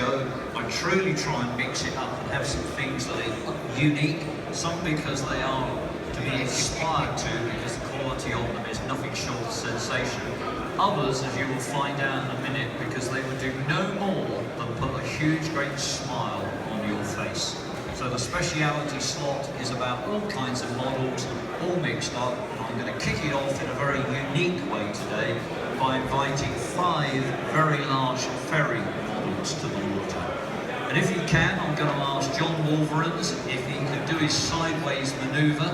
show, I truly try and mix it up and have some things that are unique, some because they are to be inspired to, because the quality of them is nothing short of sensational. Others, as you will find out in a minute, because they would do no more than put a huge, great smile on your face. So the speciality slot is about all kinds of models, all mixed up, and I'm going to kick it off in a very unique way today by inviting 5 very large ferry models to the water. And if you can, I'm going to ask John Wolverines if he can do his sideways manoeuvre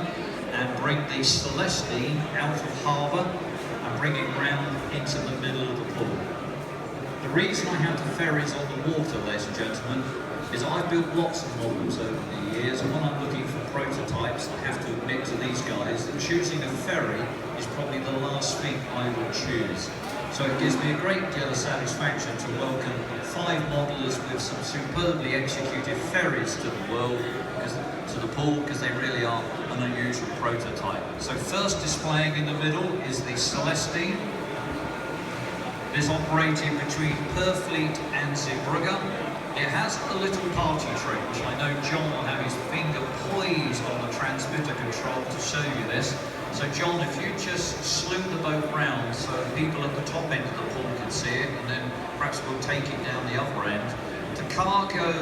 and bring the Celestine out of harbour and bring it round into the middle of the pool. The reason I have the ferries on the water, ladies and gentlemen, is I've built lots of models over the years, and when I'm looking for prototypes, I have to admit to these guys that choosing a ferry is probably the last thing I would choose. So it gives me a great deal of satisfaction to welcome 5 modelers with some superbly executed ferries to the world, to the pool, because they really are an unusual prototype. So first displaying in the middle is the Celestine. It is operating between Purfleet and Zeebrugge. It has a little party trick, which I know John will have his finger poised on the transmitter control to show you this. So John, if you just slew the boat round so people at the top end of the pool can see it, and then perhaps we'll take it down the other end. The cargo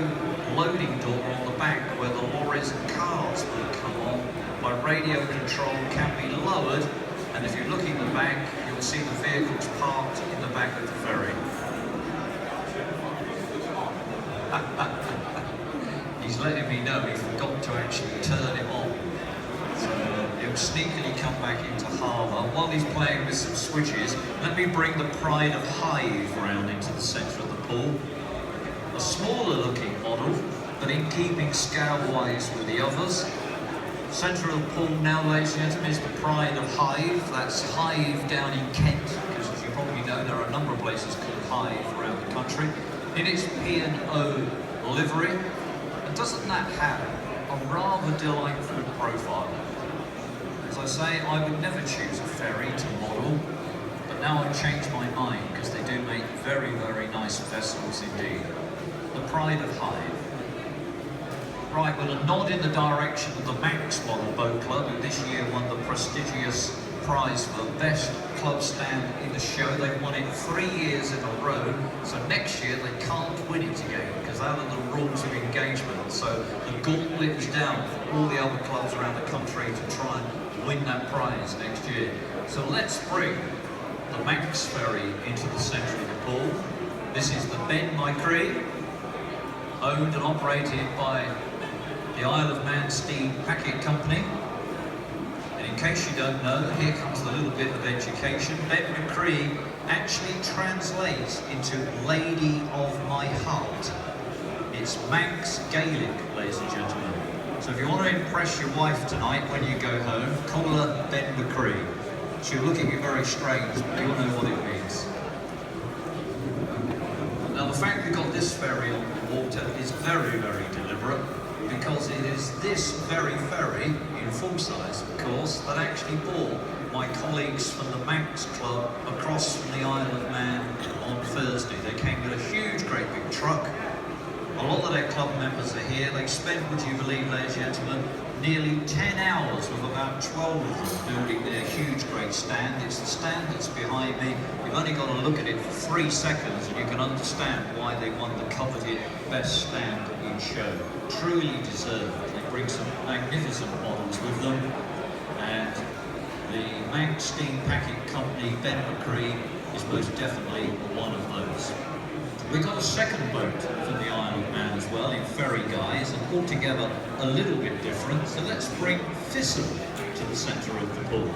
loading door on the back, where the lorries and cars will come on, by radio control can be lowered, and if you look in the back, you'll see the vehicles parked in the back of the ferry. He's letting me know he forgot to actually turn it on. So he'll sneakily come back into harbour. While he's playing with some switches, let me bring the Pride of Hive round into the centre of the pool. A smaller looking model, but in keeping scale-wise with the others. Centre of the pool now, ladies and gentlemen, is the Pride of Hive. That's Hive down in Kent, because as you probably know, there are a number of places called Hive around the country. In its P&O livery, and doesn't that have a rather delightful profile? As I say, I would never choose a ferry to model, but now I've changed my mind, because they do make very, very nice vessels indeed. The Pride of Hive. Right, well, a nod in the direction of the Manx Model Boat Club, who this year won the prestigious prize for best club stand in the show. They've won it 3 years in a row, so next year they can't win it again, because out of the rules of engagement. So the gauntlet is down for all the other clubs around the country to try and win that prize next year. So let's bring the Manx ferry into the centre of the pool. This is the Ben Cree, owned and operated by the Isle of Man Steam Packet Company. And in case you don't know, here comes a little bit of education. Ben Cree actually translates into Lady of My Heart. It's Manx Gaelic, ladies and gentlemen. So if you want to impress your wife tonight when you go home, call her Ben Cree. She'll look at you very strange, but you'll know what it means. Now the fact we got this ferry on the water is very, very deliberate, because it is this very ferry, in full size of course, that actually brought my colleagues from the Manx Club across from the Isle of Man on Thursday. They came with a huge, great big truck. A lot of their club members are here. They spent, would you believe, ladies and gentlemen, nearly 10 hours with about 12 of them building their huge, great stand. It's the stand that's behind me. You've only got to look at it for 3 seconds and you can understand why they won the coveted best stand in show. Truly deserved. They bring some magnificent models with them, and the Manx Steam Packet Company, Ben Cree, is most definitely one of those. We've got a second boat from the Isle of Man as well, in ferry guise, and altogether a little bit different. So let's bring Thistle to the centre of the pool.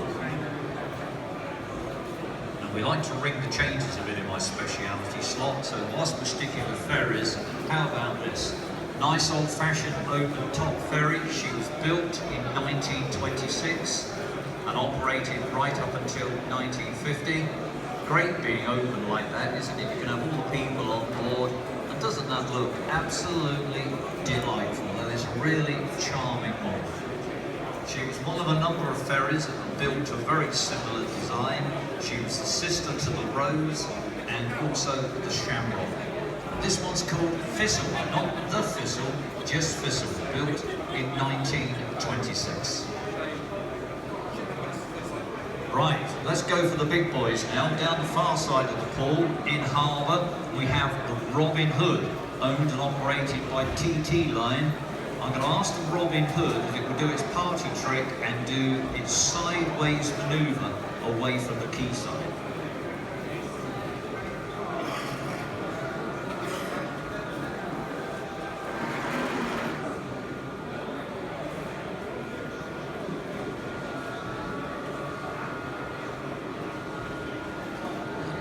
And we like to ring the changes a bit in my speciality slot, so whilst we're sticking with ferries, how about this? Nice old-fashioned open top ferry. She was built in 1926 and operated right up until 1950. Great being open like that, isn't it? You can have all the people on board, and doesn't that look absolutely delightful? That is a really charming model. She was one of a number of ferries that were built to a very similar design. She was the sister to the Rose and also the Shamrock. This one's called Thistle, not the Thistle, just Thistle, built in 1926. Right, let's go for the big boys now. Down the far side of the pool, in harbour, we have the Robin Hood, owned and operated by TT Line. I'm going to ask the Robin Hood if it will do its party trick and do its sideways manoeuvre away from the quayside.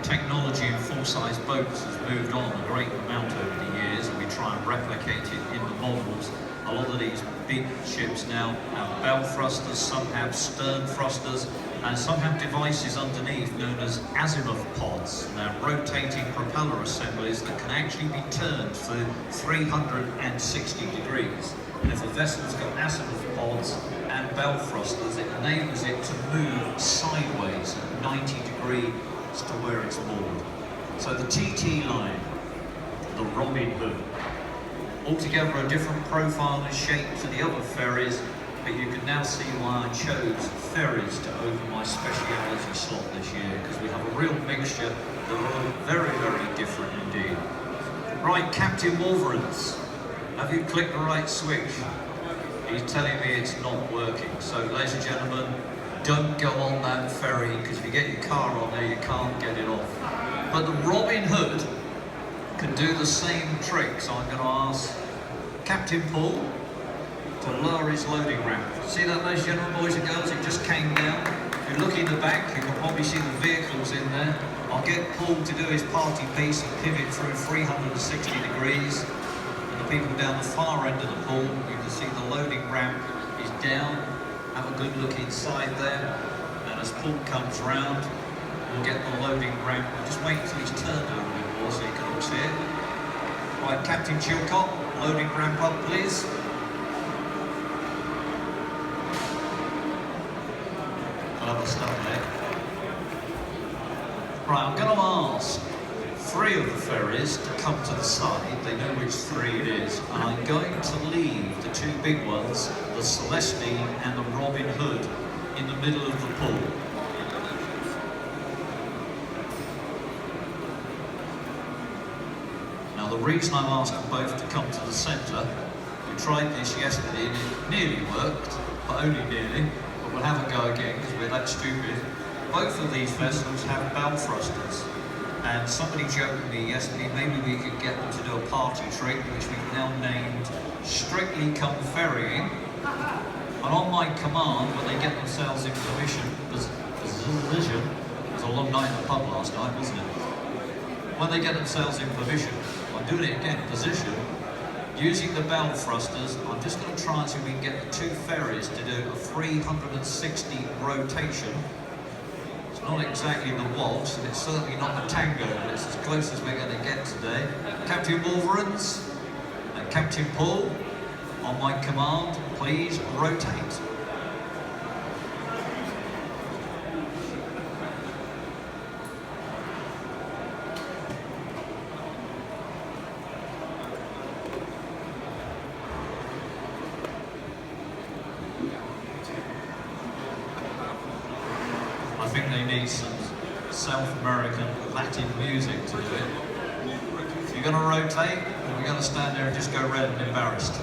Technology in full-size boats has moved on a great amount over the years, and we try and replicate it in the models. A lot of these big ships now have bow thrusters, some have stern thrusters, and some have devices underneath known as azimuth pods. They're rotating propeller assemblies that can actually be turned for 360 degrees. And if a vessel's got azimuth pods and bow thrusters, it enables it to move sideways at 90 degrees to where it's moored. So the TT Line, the Robin Hood, altogether a different profile and shape to the other ferries, but you can now see why I chose ferries to open my speciality slot this year, because we have a real mixture that are very, very different indeed. Right, Captain Wolverines, have you clicked the right switch? He's telling me it's not working. So, ladies and gentlemen, don't go on that ferry, because if you get your car on there, you can't get it off. But the Robin Hood can do the same trick, so I'm going to ask Captain Paul to lower his loading ramp. See that, ladies and gentlemen, boys and girls? It just came down. If you look in the back, you can probably see the vehicles in there. I'll get Paul to do his party piece and pivot through 360 degrees. And the people down the far end of the pool, you can see the loading ramp is down. Have a good look inside there, and as Paul comes round, we'll get the loading ramp. Just wait until he's turned over a bit more so you can all see it. Right, Captain Chilcott, loading ramp up, please. Clever stuff there. Right, I'm going to ask 3 of the ferries to come to the side. They know which 3 it is, and I'm going to leave the 2 big ones, the Celestine and the Robin Hood, in the middle of the pool. Now the reason I'm asking both to come to the centre, we tried this yesterday and it nearly worked, but only nearly, but we'll have a go again because we're that stupid. Both of these vessels have bow thrusters. And somebody joked with me yesterday, maybe we could get them to do a party trick, which we've now named Strictly Come Ferrying. And on my command, when they get themselves in position, it was a long night in the pub last night, wasn't it? When they get themselves in position, I'm doing it again, position, using the bow thrusters, I'm just going to try and see if we can get the 2 ferries to do a 360 rotation. Not exactly the waltz, and it's certainly not the tango, but it's as close as we're going to get today. Captain Wolverines and Captain Paul, on my command, please rotate. I think they need some South American Latin music to do it. You're going to rotate, or we're going to stand there and just go red and embarrassed.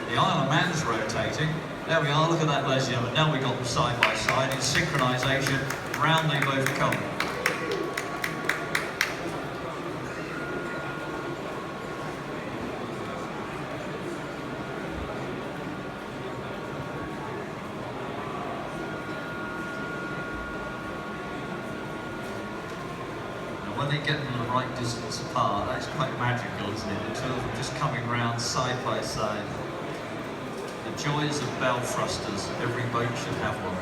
The Isle of Man's rotating. There we are, look at that, ladies and gentlemen. Now we've got them side by side in synchronisation. Round they both come. When they get them the right distance apart, that's quite magical, isn't it? The 2 of them just coming round side by side. The joys of bow thrusters. Every boat should have one.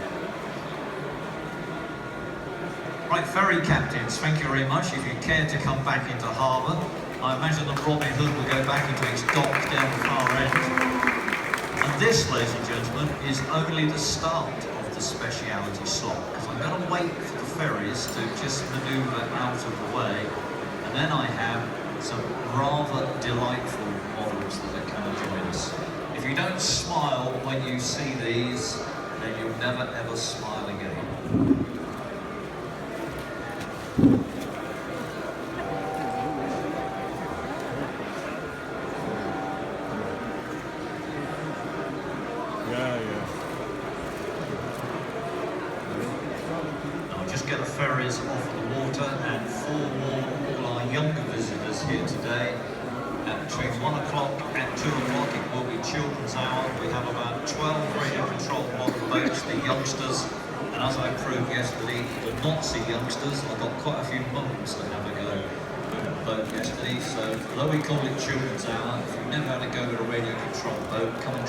Right, ferry captains, thank you very much. If you care to come back into harbour, I imagine the Robin Hood will go back into its dock down the far end. And this, ladies and gentlemen, is only the start of the speciality slot, because I'm going to wait for the ferries to just manoeuvre out of the way, and then I have some rather delightful models that are coming to join us. If you don't smile when you see these, then you'll never ever smile again. I'll just get the ferries off the water and forewarn all our younger visitors here today. Between 1 o'clock and 2 o'clock it will be children's hour. We have about 12 radio-controlled model boats, the youngsters, and as I proved yesterday, the Nazi youngsters. I got quite a few mums to have a go with the boat yesterday, so although we call it children's hour, if you've never had a go with a radio-controlled boat, come and